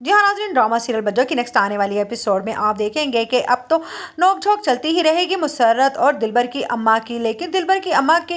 जी हाँ नाज़रीन, drama serial Bajjo की नेक्स्ट आने वाली एपिसोड में आप देखेंगे कि अब तो नोक-झोंक चलती ही रहेगी मुसर्रत और दिलबर की अम्मा की। लेकिन दिलबर की अम्मा की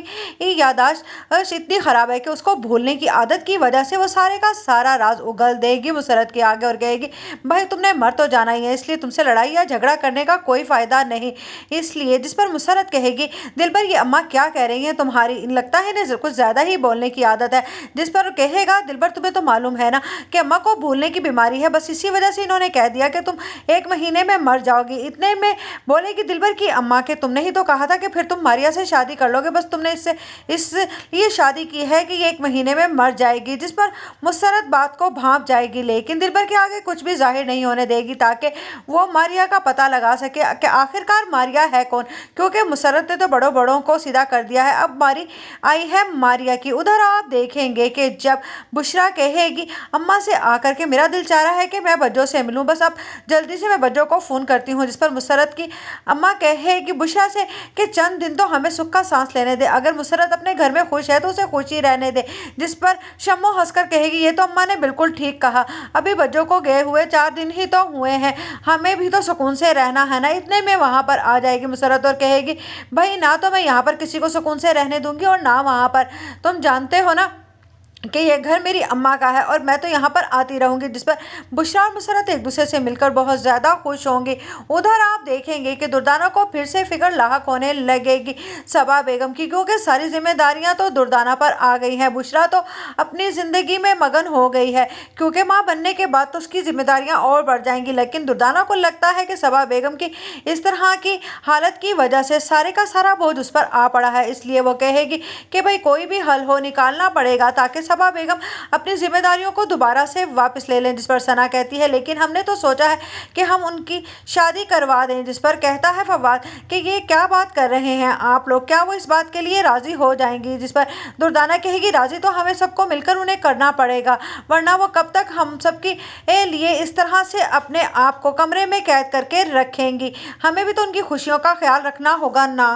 याददाश्त इतनी ख़राब है कि उसको भूलने की आदत की वजह से वो सारे का सारा राज उगल देगी मुसर्रत के आगे और कहेगी, भाई तुमने मर तो जाना ही है, इसलिए तुमसे लड़ाई या झगड़ा करने का कोई फ़ायदा नहीं। इसलिए जिस पर मुसर्रत कहेगी, दिलबर की अम्मा क्या कह रही हैं तुम्हारी, लगता है इन्हें कुछ ज़्यादा ही बोलने की आदत है। जिस पर कहेगा, दिलबर तुम्हें तो मालूम है ना कि अम्मा को भूलने की बीमारी है, बस इसी वजह से इन्होंने कह दिया कि तुम 1 महीने में मर जाओगी। इतने में बोलेगी दिलबर की अम्मा के तुमने ही तो कहा था कि फिर तुम मारिया से शादी कर लोगे, बस तुमने इसलिए शादी की है कि ये 1 महीने में मर जाएगी। जिस पर मुसर्रत बात को भांप जाएगी, लेकिन दिलबर के आगे कुछ भी जाहिर नहीं होने देगी ताकि वो मारिया का पता लगा सके कि आखिरकार मारिया है कौन, क्योंकि मुसर्रत ने तो बड़ों बड़ों को सीधा कर दिया है। अब बारी आई है मारिया की। उधर आप देखेंगे कि जब बुशरा कहेगी, अम्मा से आकर के मेरा दिल चाह रहा है कि मैं बज्जो से मिलूं, बस अब जल्दी से मैं बज्जो को फ़ोन करती हूँ। जिस पर मुसर्रत की अम्मा कहेगी बुशरा से कि चंद दिन तो हमें सुख का सांस लेने दे, अगर मुसर्रत अपने घर में खुश है तो उसे खुश ही रहने दे। जिस पर शम्मो हंसकर कहेगी, ये तो अम्मा ने बिल्कुल ठीक कहा, अभी बज्जो को गए हुए 4 दिन ही तो हुए हैं, हमें भी तो सुकून से रहना है ना। इतने में वहाँ पर आ जाएगी मुसर्रत और कहेगी, भाई ना तो मैं यहाँ पर किसी को सुकून से रहने दूंगी और ना वहाँ पर, तुम जानते हो ना कि ये घर मेरी अम्मा का है और मैं तो यहाँ पर आती रहूँगी। जिस पर बुशरा और मुसर्रत एक दूसरे से मिलकर बहुत ज़्यादा खुश होंगे। उधर आप देखेंगे कि दुर्दाना को फिर से फिक्र लाहक होने लगेगी सबा बेगम की, क्योंकि सारी जिम्मेदारियाँ तो दुर्दाना पर आ गई हैं। बुशरा तो अपनी ज़िंदगी में मगन हो गई है, क्योंकि माँ बनने के बाद तो उसकी जिम्मेदारियाँ और बढ़ जाएंगी। लेकिन दुर्दाना को लगता है कि सबा बेगम की इस तरह की हालत की वजह से सारे का सारा बोझ उस पर आ पड़ा है, इसलिए वो कहेगी कि भाई कोई भी हल हो निकालना पड़ेगा ताकि सबा बेगम अपनी जिम्मेदारियों को दोबारा से वापस ले लें। जिस पर सना कहती है, लेकिन हमने तो सोचा है कि हम उनकी शादी करवा दें। जिस पर कहता है फवाद कि ये क्या बात कर रहे हैं आप लोग, क्या वो इस बात के लिए राजी हो जाएंगी। जिस पर दुर्दाना कहेगी, राजी तो हमें सबको मिलकर उन्हें करना पड़ेगा, वरना वो कब तक हम सबके लिए इस तरह से अपने आप को कमरे में कैद करके रखेंगी, हमें भी तो उनकी खुशियों का ख्याल रखना होगा ना।